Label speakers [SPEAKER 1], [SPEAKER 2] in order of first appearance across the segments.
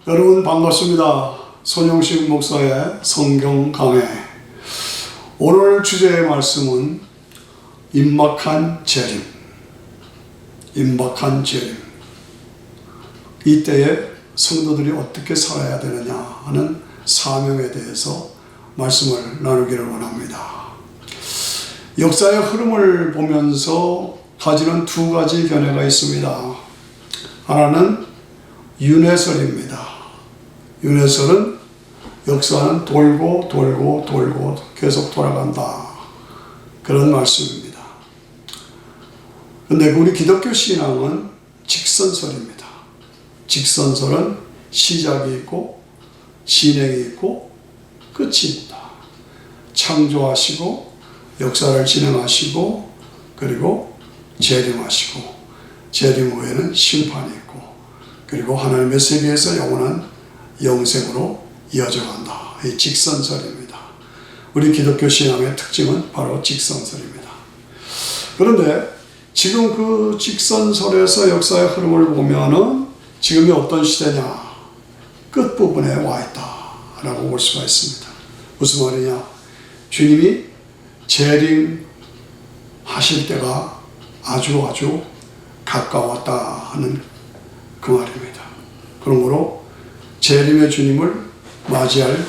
[SPEAKER 1] 여러분 반갑습니다. 손영식 목사의 성경 강해. 오늘 주제의 말씀은 임박한 재림. 임박한 재림. 이때에 성도들이 어떻게 살아야 되느냐 하는 사명에 대해서 말씀을 나누기를 원합니다. 역사의 흐름을 보면서 가지는 두 가지 견해가 있습니다. 하나는 윤회설입니다. 윤회설은 역사는 돌고 계속 돌아간다. 그런 말씀입니다. 근데 우리 기독교 신앙은 직선설입니다. 직선설은 시작이 있고 진행이 있고 끝이 있다. 창조하시고 역사를 진행하시고 그리고 재림하시고 재림 후에는 심판이 있고 그리고 하나님의 세계에서 영원한 영생으로 이어져 간다. 이 직선설입니다. 우리 기독교 신앙의 특징은 바로 직선설입니다. 그런데 지금 그 직선설에서 역사의 흐름을 보면은 지금이 어떤 시대냐? 끝부분에 와 있다라고 볼 수가 있습니다. 무슨 말이냐? 주님이 재림하실 때가 아주 가까웠다 하는 그 말입니다. 그러므로 재림의 주님을 맞이할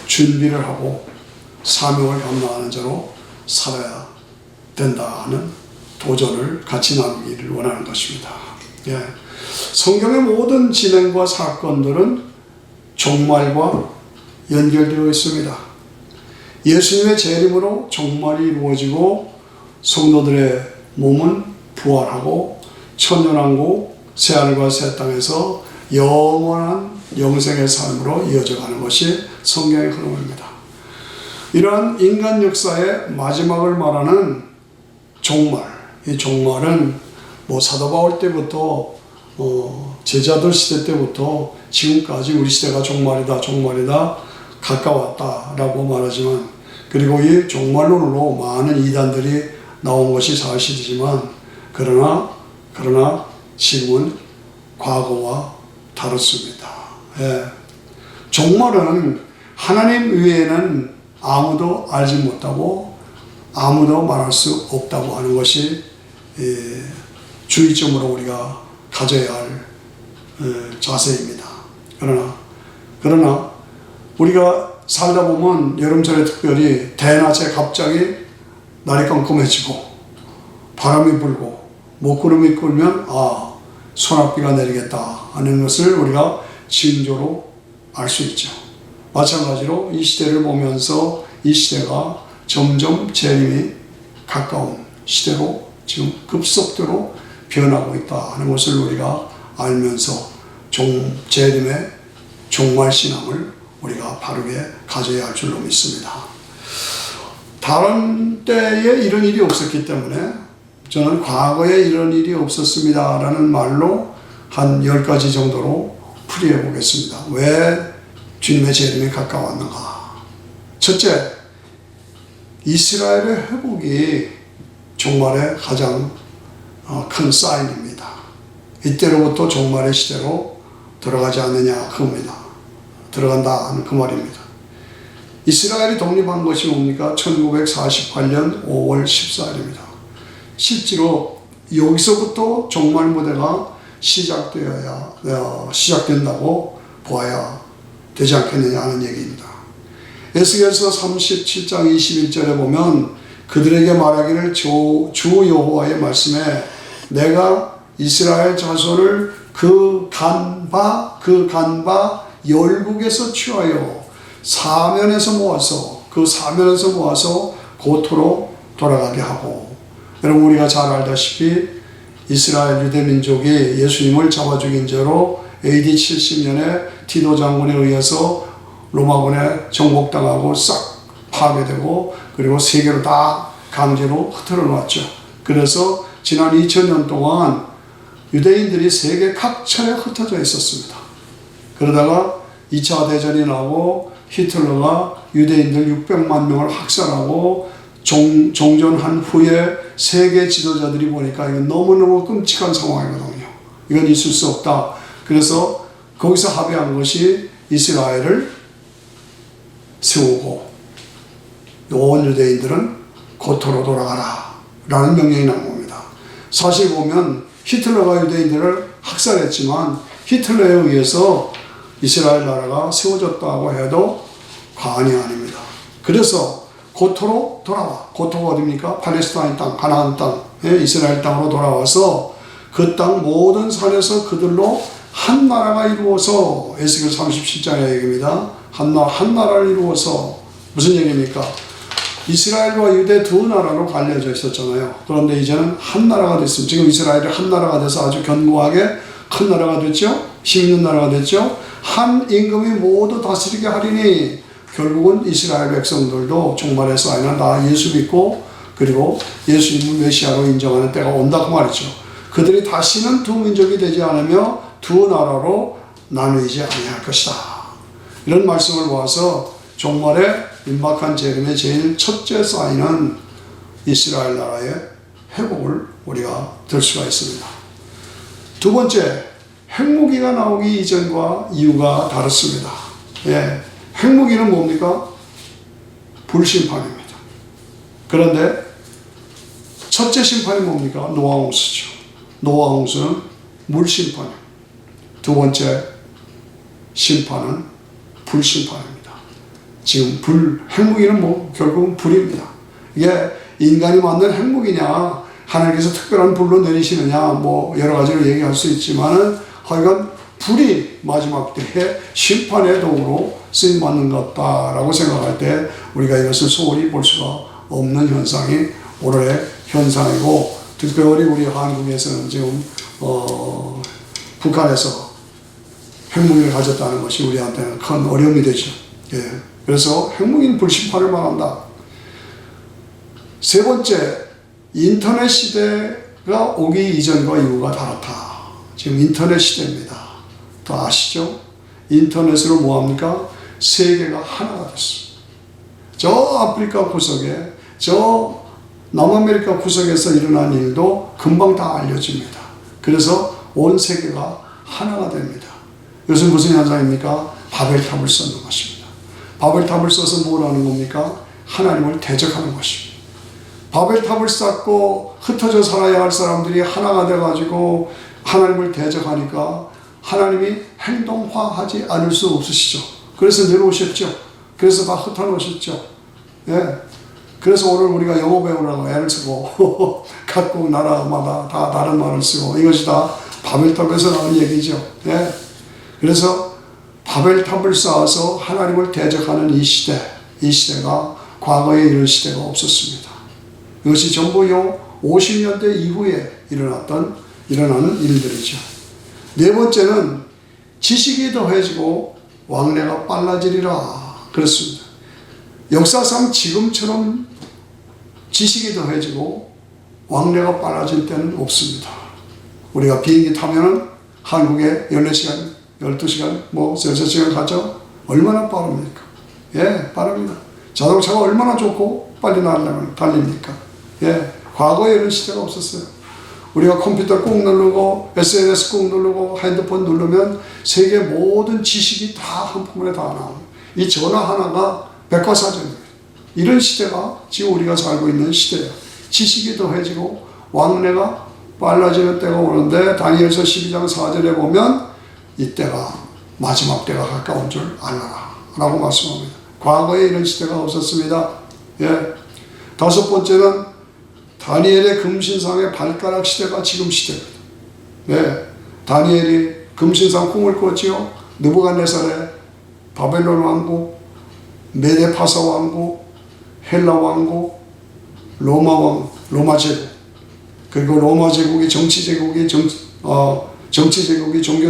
[SPEAKER 1] 준비를 하고 사명을 감당하는 자로 살아야 된다 하는 도전을 같이 나누기를 원하는 것입니다. 성경의 모든 진행과 사건들은 종말과 연결되어 있습니다. 예수님의 재림으로 종말이 이루어지고 성도들의 몸은 부활하고 천년왕국 새하늘과 새 땅에서 영원한 영생의 삶으로 이어져가는 것이 성경의 흐름입니다. 이러한 인간 역사의 마지막을 말하는 종말, 이 종말은 사도 바울 때부터 제자들 시대 때부터 지금까지 우리 시대가 종말이다 가까웠다라고 말하지만 그리고 이 종말론으로 많은 이단들이 나온 것이 사실이지만 그러나 지금은 과거와 다릅니다. 종말은 하나님 외에는 아무도 알지 못하고 아무도 말할 수 없다고 하는 것이 주의점으로 우리가 가져야 할 자세입니다. 그러나 우리가 살다 보면 여름철에 특별히 대낮에 갑자기 날이 깜깜해지고 바람이 불고 먹구름이 끓면 소낙비가 내리겠다 하는 것을 우리가 징조로 알 수 있죠. 마찬가지로 이 시대를 보면서 이 시대가 점점 재림이 가까운 시대로 지금 급속도로 변하고 있다 하는 것을 우리가 알면서 재림의 종말신앙을 우리가 바르게 가져야 할 줄로 믿습니다. 다른 때에 이런 일이 없었기 때문에 저는 과거에 이런 일이 없었습니다 라는 말로 한 10가지 정도로 풀이해 보겠습니다. 왜 주님의 재림이 가까웠는가? 첫째, 이스라엘의 회복이 종말의 가장 큰 사인입니다. 이때로부터 종말의 시대로 들어가지 않느냐 그겁니다. 들어간다 하는 그 말입니다. 이스라엘이 독립한 것이 뭡니까? 1948년 5월 14일입니다. 실제로 여기서부터 종말 무대가 시작된다고 보아야 되지 않겠느냐 하는 얘기입니다. 에스겔서 37장 21절에 보면 그들에게 말하기를 주 여호와의 말씀에 내가 이스라엘 자손을 그 간바 열국에서 취하여 사면에서 모아서 고토로 돌아가게 하고, 여러분 우리가 잘 알다시피 이스라엘 유대민족이 예수님을 잡아 죽인 죄로 AD 70년에 티도 장군에 의해서 로마군에 정복당하고 싹 파괴되고 그리고 세계로 다 강제로 흩어져 놨죠. 그래서 지난 2000년 동안 유대인들이 세계 각처에 흩어져 있었습니다. 그러다가 2차 대전이 나고 히틀러가 유대인들 600만 명을 학살하고 종전한 후에 세계 지도자들이 보니까 이건 너무너무 끔찍한 상황이거든요. 이건 있을 수 없다. 그래서 거기서 합의한 것이 이스라엘을 세우고 온 유대인들은 고토로 돌아가라 라는 명령이 나온 겁니다. 사실 보면 히틀러가 유대인들을 학살했지만 히틀러에 의해서 이스라엘 나라가 세워졌다고 해도 과언이 아닙니다. 그래서 고토로 돌아와. 고토가 어디입니까? 팔레스타인 땅, 가나안 땅, 이스라엘 땅으로 돌아와서 그 땅 모든 산에서 그들로 한 나라가 이루어서, 에스겔 37장의 얘기입니다. 한 나라를 이루어서, 무슨 얘기입니까? 이스라엘과 유대 두 나라로 갈려져 있었잖아요. 그런데 이제는 한 나라가 됐습니다. 지금 이스라엘이 한 나라가 돼서 아주 견고하게 큰 나라가 됐죠. 힘 있는 나라가 됐죠. 한 임금이 모두 다스리게 하리니 결국은 이스라엘 백성들도 종말에서 아니라 나 예수 믿고 그리고 예수님을 메시아로 인정하는 때가 온다 그 말이죠. 그들이 다시는 두 민족이 되지 않으며 두 나라로 나누이지 아니할 것이다. 이런 말씀을 보아서 종말에 임박한 재림의 제일 첫째 사인은 이스라엘 나라의 회복을 우리가 들 수가 있습니다. 두 번째, 핵무기가 나오기 이전과 이유가 다릅니다. 예, 핵무기는 뭡니까? 불심판입니다. 그런데 첫째 심판이 뭡니까? 노아홍수죠. 노아홍수는 물심판입니다. 두 번째 심판은 불심판입니다. 지금 핵무기는 결국은 불입니다. 이게 인간이 만든 핵무기냐, 하나님께서 특별한 불로 내리시느냐, 여러 가지로 얘기할 수 있지만은 하여간 불이 마지막 때에 심판의 도구로 쓰임받는 것 같다라고 생각할 때 우리가 이것을 소홀히 볼 수가 없는 현상이 오늘의 현상이고, 특별히 우리 한국에서는 지금 북한에서 핵무기를 가졌다는 것이 우리한테는 큰 어려움이 되죠. 예. 그래서 핵무기는 불심판을 말한다. 세 번째, 인터넷 시대가 오기 이전과 이후가 다르다. 지금 인터넷 시대입니다. 다 아시죠? 인터넷으로 뭐합니까? 세계가 하나가 됐습니다. 저 아프리카 구석에, 저 남아메리카 구석에서 일어난 일도 금방 다 알려집니다. 그래서 온 세계가 하나가 됩니다. 이것은 무슨 현상입니까? 바벨탑을 쌓는 것입니다. 바벨탑을 써서 뭘 하는 겁니까? 하나님을 대적하는 것입니다. 바벨탑을 쌓고 흩어져 살아야 할 사람들이 하나가 돼가지고 하나님을 대적하니까 하나님이 행동화하지 않을 수 없으시죠. 그래서 내려오셨죠. 그래서 다 흩어놓으셨죠. 예. 그래서 오늘 우리가 영어 배우라고 애를 쓰고 각국 나라마다 다 다른 말을 쓰고 이것이 다 바벨탑에서 나온 얘기죠. 예. 그래서 바벨탑을 쌓아서 하나님을 대적하는 이 시대가 과거에 이런 시대가 없었습니다. 이것이 전부 요 50년대 이후에 일어나는 일들이죠. 네 번째는 지식이 더해지고 왕래가 빨라지리라 그랬습니다. 역사상 지금처럼 지식이 더해지고 왕래가 빨라질 때는 없습니다. 우리가 비행기 타면은 한국에 14시간, 12시간, 6시간 가죠? 얼마나 빠릅니까? 예, 빠릅니다. 자동차가 얼마나 좋고 빨리 달립니까? 예, 과거에 이런 시대가 없었어요. 우리가 컴퓨터 꾹 누르고 SNS 꾹 누르고 핸드폰 누르면 세계 모든 지식이 다 한꺼번에 다 나옵니다. 이 전화 하나가 백과사전입니다. 이런 시대가 지금 우리가 살고 있는 시대예요. 지식이 더해지고 왕래가 빨라지는 때가 오는데 다니엘서 12장 4절에 보면 이때가 마지막 때가 가까운 줄 알아라 라고 말씀합니다. 과거에 이런 시대가 없었습니다. 예. 다섯 번째는 다니엘의 금신상의 발가락 시대가 지금 시대입니다. 네. 다니엘이 금신상 꿈을 꿨지요. 느부갓네살의 바벨론 왕국, 메데파사 왕국, 헬라 왕국, 로마 제국, 그리고 로마 제국이 정치 제국이 종교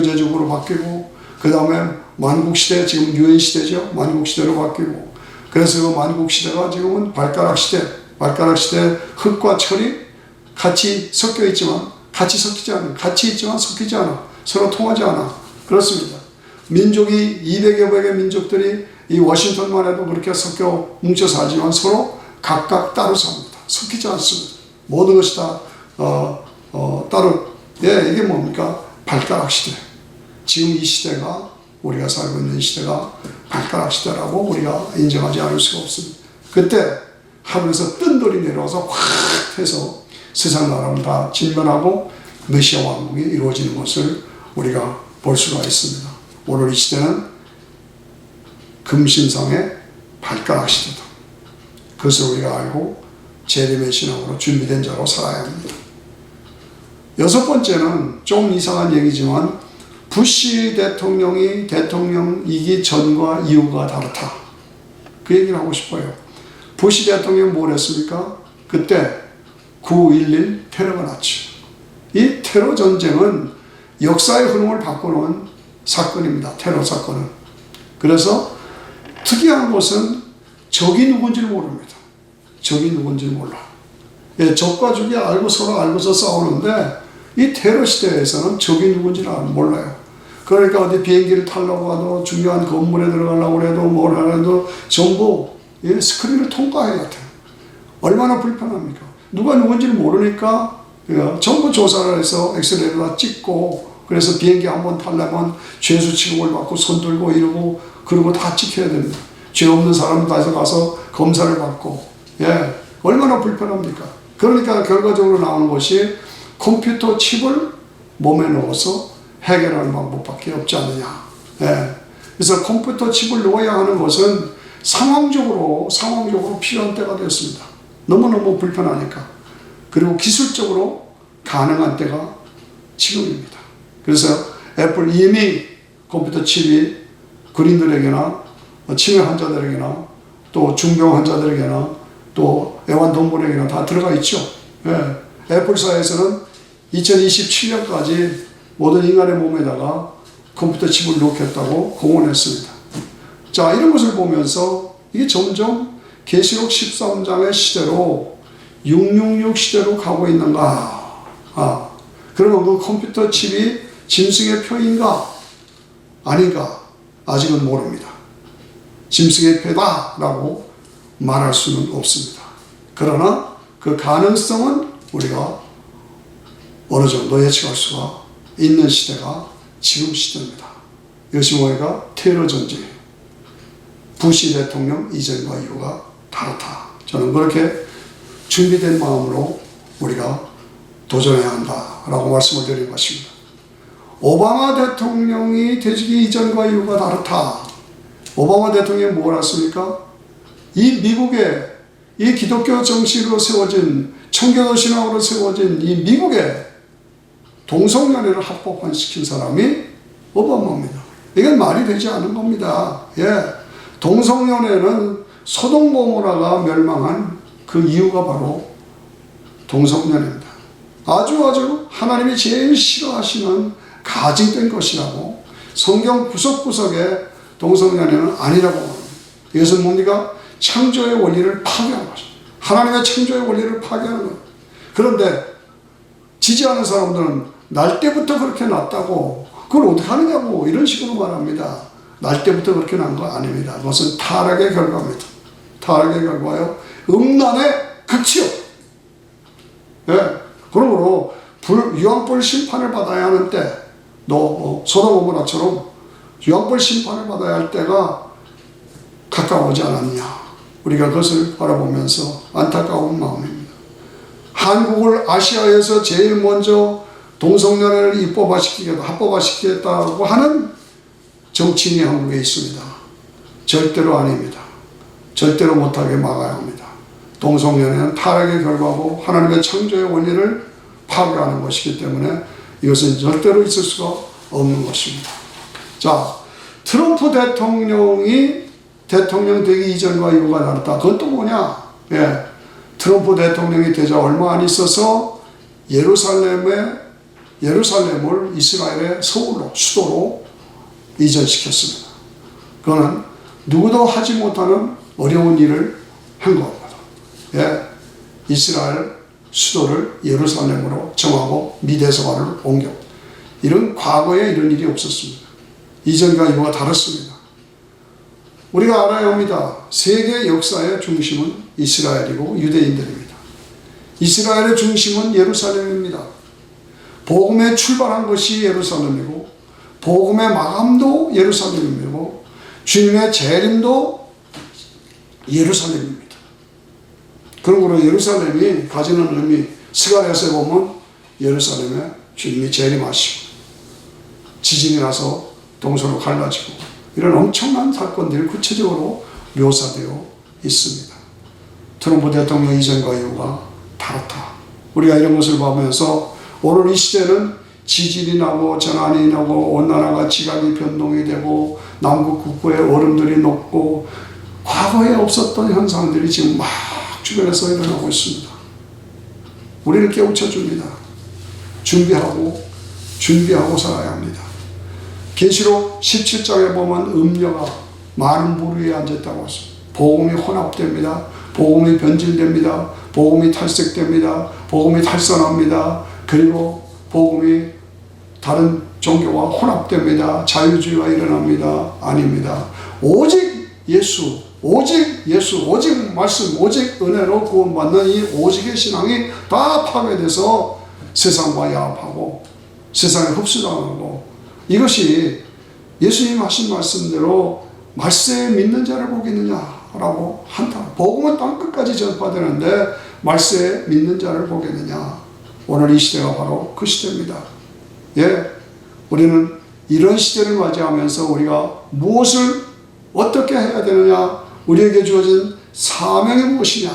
[SPEAKER 1] 제국으로 바뀌고, 그 다음에 만국 시대, 지금 유엔 시대죠. 만국 시대로 바뀌고, 그래서 그 만국 시대가 지금은 발가락 시대. 발가락 시대 흙과 철이 같이 섞여 있지만 같이 섞이지 않아. 같이 있지만 섞이지 않아. 서로 통하지 않아. 그렇습니다. 민족이 200여 개의 민족들이 이 워싱턴만 해도 그렇게 섞여 뭉쳐 살지만 서로 각각 따로 삽니다. 섞이지 않습니다. 모든 것이 다 따로. 예, 이게 뭡니까? 발가락 시대. 지금 이 시대가, 우리가 살고 있는 시대가 발가락 시대라고 우리가 인정하지 않을 수가 없습니다. 그때 하늘에서 뜬돌이 내려와서 확 해서 세상 나라를 다 진면하고 메시아 왕국이 이루어지는 것을 우리가 볼 수가 있습니다. 오늘 이 시대는 금신상의 발가락 시대다. 그것을 우리가 알고 재림의 신앙으로 준비된 자로 살아야 합니다. 여섯 번째는 좀 이상한 얘기지만 부시 대통령이 대통령이기 전과 이후가 다르다. 그 얘기를 하고 싶어요. 부시 대통령이 뭘 했습니까? 그때 9.11 테러가 났죠. 이 테러 전쟁은 역사의 흐름을 바꾸는 사건입니다. 테러 사건은. 그래서 특이한 것은 적이 누군지를 모릅니다. 적이 누군지를 몰라. 예, 적과 적이 서로 알고서 싸우는데 이 테러 시대에서는 적이 누군지를 몰라요. 그러니까 어디 비행기를 타려고 하도 중요한 건물에 들어가려고 해도 뭘 하려도 전부 스크린을 통과해야 돼요. 얼마나 불편합니까? 누가 누군지를 모르니까 전부 조사를 해서 엑스레이를 다 찍고, 그래서 비행기 한번 타려면 죄수 취급을 받고 손 들고 이러고 그러고 다 찍혀야 됩니다. 죄 없는 사람 다시 가서 검사를 받고, 얼마나 불편합니까? 그러니까 결과적으로 나오는 것이 컴퓨터 칩을 몸에 넣어서 해결하는 방법밖에 없지 않느냐. 그래서 컴퓨터 칩을 넣어야 하는 것은 상황적으로 필요한 때가 되었습니다. 너무너무 불편하니까. 그리고 기술적으로 가능한 때가 지금입니다. 그래서 애플 이미 컴퓨터 칩이 군인들에게나 치매 환자들에게나 또 중병 환자들에게나 또 애완동물에게나 다 들어가 있죠. 애플사에서는 2027년까지 모든 인간의 몸에다가 컴퓨터 칩을 넣겠다고 공언했습니다. 자, 이런 것을 보면서 이게 점점 계시록 13장의 시대로 666 시대로 가고 있는가? 그러면 그 컴퓨터 칩이 짐승의 표인가? 아닌가? 아직은 모릅니다. 짐승의 표다라고 말할 수는 없습니다. 그러나 그 가능성은 우리가 어느 정도 예측할 수가 있는 시대가 지금 시대입니다. 이것이 뭐가 테러 전쟁, 부시 대통령 이전과 이후가 다르다. 저는 그렇게 준비된 마음으로 우리가 도전해야 한다라고 말씀을 드린 것입니다. 오바마 대통령이 되기 이전과 이후가 다르다. 오바마 대통령이 뭘 했습니까? 이 미국의 이 기독교 정신으로 세워진 청교도 신앙으로 세워진 이 미국의 동성연애를 합법화시킨 사람이 오바마입니다. 이건 말이 되지 않은 겁니다. 동성연애는 소돔 고모라가 멸망한 그 이유가 바로 동성연애입니다. 아주 하나님이 제일 싫어하시는 가증된 것이라고, 성경 구석구석에 동성연애는 아니라고 합니다. 이것은 뭡니까? 창조의 원리를 파괴하는 것입니다. 하나님의 창조의 원리를 파괴하는 것. 그런데 지지하는 사람들은 날 때부터 그렇게 났다고, 그걸 어떻게 하느냐고 이런 식으로 말합니다. 날 때부터 그렇게 난 거 아닙니다. 그것은 타락의 결과입니다. 타락의 결과요. 음란의 극치요. 그러므로 유황불 심판을 받아야 하는 때, 너 소돔 고모라처럼 유황불 심판을 받아야 할 때가 가까워오지 않았냐. 우리가 그것을 바라보면서 안타까운 마음입니다. 한국을 아시아에서 제일 먼저 동성연애를 합법화시키겠다고 하는 정치인이 한국에 있습니다. 절대로 아닙니다. 절대로 못하게 막아야 합니다. 동성연애는 타락의 결과고 하나님의 창조의 원리를 파괴하는 것이기 때문에 이것은 절대로 있을 수가 없는 것입니다. 자, 트럼프 대통령이 대통령 되기 이전과 이후가 다르다. 그건 또 뭐냐? 트럼프 대통령이 되자 얼마 안 있어서 예루살렘을 이스라엘의 서울로, 수도로 이전시켰습니다. 그거는 누구도 하지 못하는 어려운 일을 한 겁니다. 이스라엘 수도를 예루살렘으로 정하고 미대서관을 옮겨. 이런 과거에 이런 일이 없었습니다. 이전과 이후가 다릅니다. 우리가 알아야 합니다. 세계 역사의 중심은 이스라엘이고 유대인들입니다. 이스라엘의 중심은 예루살렘입니다. 복음에 출발한 것이 예루살렘이고 복음의 마감도 예루살렘이고 주님의 재림도 예루살렘입니다. 그러므로 예루살렘이 가지는 의미, 스가랴서에 보면 예루살렘에 주님이 재림하시고 지진이 나서 동서로 갈라지고 이런 엄청난 사건들이 구체적으로 묘사되어 있습니다. 트럼프 대통령 이전과 이후가 다르다. 우리가 이런 것을 보면서 오늘 이 시대는 지진이 나고 전환이 나고 온난화가 지각이 변동이 되고 남북 국부의 얼음들이 녹고 과거에 없었던 현상들이 지금 막 주변에서 일어나고 있습니다. 우리를 깨우쳐 줍니다. 준비하고 살아야 합니다. 계시록 17장에 보면 음녀가 많은 물 위에 앉았다고 했습니다. 복음이 혼합됩니다. 복음이 변질됩니다. 복음이 탈색됩니다. 복음이 탈선합니다. 그리고 복음이 다른 종교와 혼합됩니다. 자유주의가 일어납니다. 아닙니다. 오직 예수, 오직 말씀, 오직 은혜로 구원받는 이 오직의 신앙이 다 파괴돼서 세상과 야합하고 세상에 흡수당하고 이것이 예수님 하신 말씀대로 말세에 믿는 자를 보겠느냐라고 한다. 복음은 땅끝까지 전파되는데 말세에 믿는 자를 보겠느냐. 오늘 이 시대가 바로 그 시대입니다. 우리는 이런 시대를 맞이하면서 우리가 무엇을 어떻게 해야 되느냐, 우리에게 주어진 사명이 무엇이냐,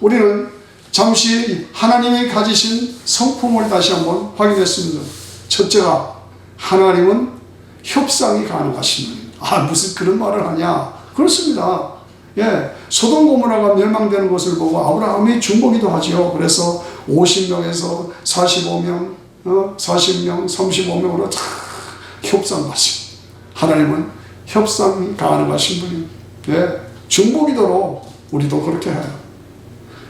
[SPEAKER 1] 우리는 잠시 하나님이 가지신 성품을 다시 한번 확인했습니다. 첫째가 하나님은 협상이 가능하신 분입니다. 무슨 그런 말을 하냐? 그렇습니다. 소돔 고모라가 멸망되는 것을 보고 아브라함이 중보기도 하지요. 그래서 50명에서 45명, 40명, 35명으로 다 협상하시고, 하나님은 협상이 가능하신 분입니다. 중보기도로 우리도 그렇게 해요.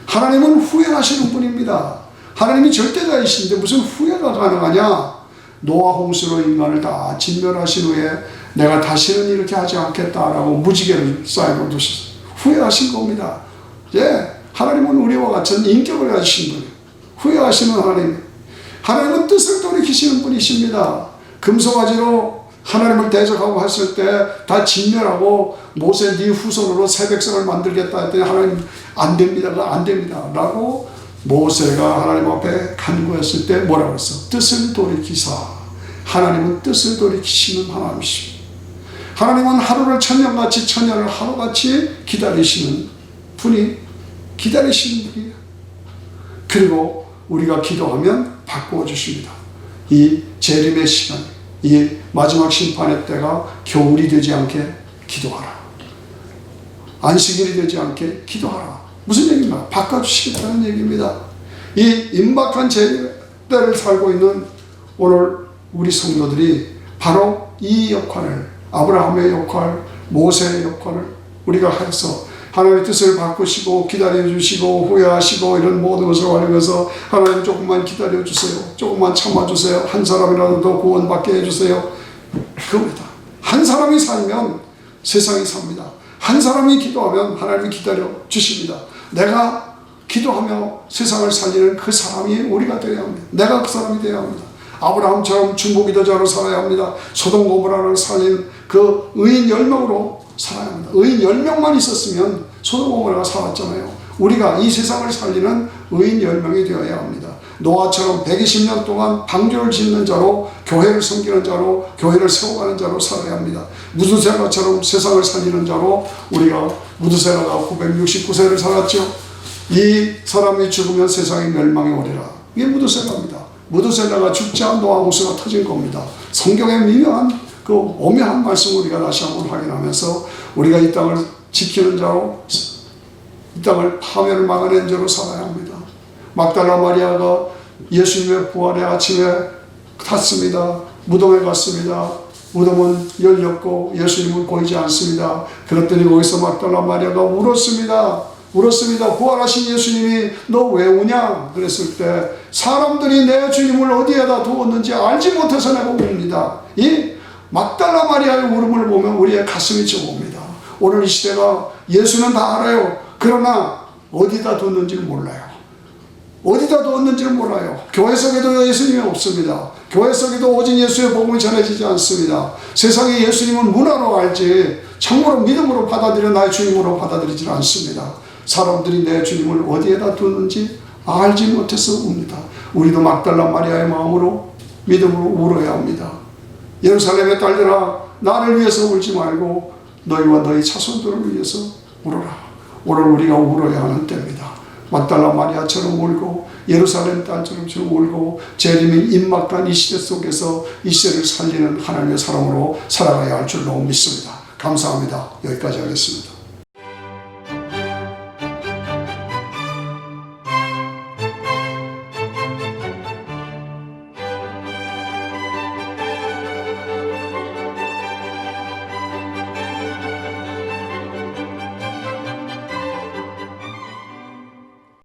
[SPEAKER 1] 하나님은 후회하시는 분입니다. 하나님이 절대자이신데 무슨 후회가 가능하냐? 노아 홍수로 인간을 다 진멸하신 후에 내가 다시는 이렇게 하지 않겠다라고 무지개를 쌓여 두셨어요. 후회하신 겁니다. 하나님은 우리와 같은 인격을 가지신 분이에요. 후회하시는 하나님. 하나님은 뜻을 돌이키시는 분이십니다. 금송아지로 하나님을 대적하고 했을 때 다 진멸하고 모세 네 후손으로 새 백성을 만들겠다 했더니 하나님 안 됩니다. 그거 안 됩니다. 라고 모세가 하나님 앞에 간구했을 때 뭐라고 그랬어? 뜻을 돌이키사. 하나님은 뜻을 돌이키시는 하나님이십니다. 하나님은 하루를 천년같이 천년을 하루같이 기다리시는 분이에요. 그리고 우리가 기도하면 바꾸어 주십니다. 이 재림의 시간, 이 마지막 심판의 때가 겨울이 되지 않게 기도하라. 안식일이 되지 않게 기도하라. 무슨 얘기입니까? 바꿔주시겠다는 얘기입니다. 이 임박한 때를 살고 있는 오늘 우리 성도들이 바로 이 역할을, 아브라함의 역할, 모세의 역할을 우리가 해서 하나님의 뜻을 바꾸시고 기다려주시고 후회하시고 이런 모든 것을 활용해서 하나님 조금만 기다려주세요. 조금만 참아주세요. 한 사람이라도 더 구원받게 해주세요. 그겁니다. 한 사람이 살면 세상이 삽니다. 한 사람이 기도하면 하나님이 기다려 주십니다. 내가 기도하며 세상을 살리는 그 사람이 우리가 되어야 합니다. 내가 그 사람이 되어야 합니다. 아브라함처럼 중보기도자로 살아야 합니다. 소돔 고모라를 살린 그 의인 10명으로 살아야 합니다. 의인 10명만 있었으면 소돔 고모라가 살았잖아요. 우리가 이 세상을 살리는 의인 10명이 되어야 합니다. 노아처럼 120년 동안 방주를 짓는 자로, 교회를 섬기는 자로, 교회를 세워가는 자로 살아야 합니다. 무드셀라처럼 세상을 살리는 자로, 우리가 무드셀라가 969세를 살았죠. 이 사람이 죽으면 세상이 멸망에 오리라. 이게 무드셀라입니다. 무드셀라가 죽자 노아 홍수가 터진 겁니다. 성경의 미묘한 그 오묘한 말씀을 우리가 다시 한번 확인하면서 우리가 이 땅을 지키는 자로, 이 땅을 파멸을 막아낸 자로 살아야 합니다. 막달라 마리아가 예수님의 부활의 아침에 탔습니다. 무덤에 갔습니다. 무덤은 열렸고 예수님은 보이지 않습니다. 그랬더니 거기서 막달라 마리아가 울었습니다. 부활하신 예수님이 너 왜 우냐? 그랬을 때 사람들이 내 주님을 어디에다 두었는지 알지 못해서 내가 웁니다. 이 막달라 마리아의 울음을 보면 우리의 가슴이 좁습니다. 오늘 이 시대가 예수는 다 알아요. 그러나 어디다 뒀는지는 몰라요. 어디다 두었는지를 몰라요. 교회 속에도 예수님이 없습니다. 교회 속에도 오직 예수의 복음이 전해지지 않습니다. 세상에 예수님은 문화로 알지 참으로 믿음으로 받아들여 나의 주님으로 받아들이지 않습니다. 사람들이 내 주님을 어디에다 두었는지 알지 못해서 웁니다. 우리도 막달라 마리아의 마음으로 믿음으로 울어야 합니다. 예루살렘의 딸들아, 나를 위해서 울지 말고 너희와 너희 자손들을 위해서 울어라. 오늘 우리가 울어야 하는 때입니다. 막달라 마리아처럼 울고 예루살렘 딸처럼 울고 재림이 임박한 이 시대 속에서 이 시대를 살리는 하나님의 사람으로 살아가야 할 줄로 믿습니다. 감사합니다. 여기까지 하겠습니다.